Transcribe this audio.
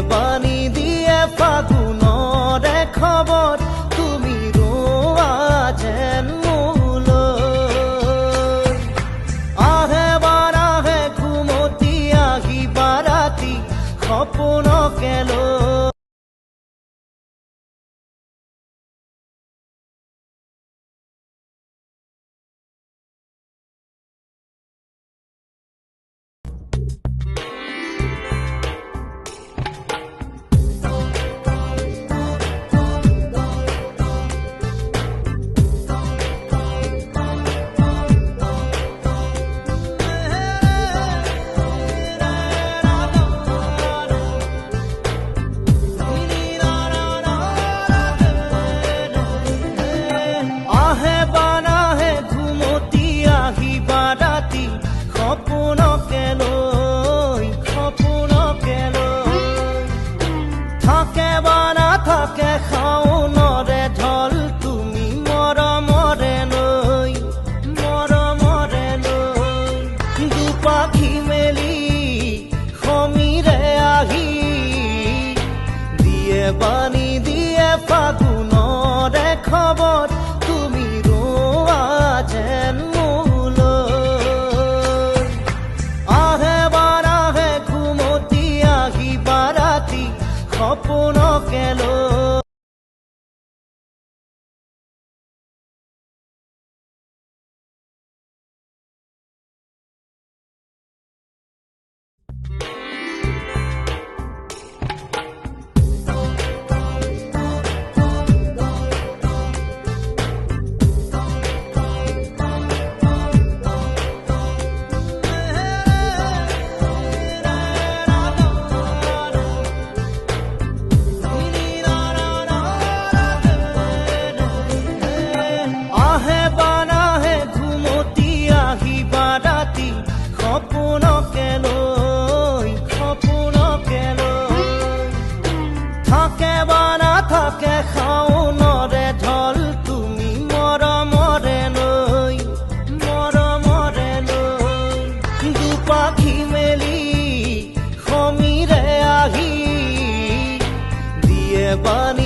বাণী দিয়ে ফাগুনৰে খবৰ তুমি ৰোৱা যেন মোলৈ আহে বাৰাহে ঘুমতি আহিবা ৰাতি সপোনকে লৈ থাকে খাওনৰে ঢল তুমি মৰমৰে লৈ দুপাখি মেলি সমীৰে আহি দিয়ে বাণী দিয়ে ফাগুনৰে খবৰ তুমি ৰোৱা যেন মোলৈ আহে বাৰাহে ঘুমতি আহিবা ৰাতি সপোনকে লৈ সপোনকে লৈ থাকে বা নাথাকে খাওনৰে ঢল তুমি মৰমৰে লৈ দুপাখি মেলি সমীৰে আহি দিয়ে বাণী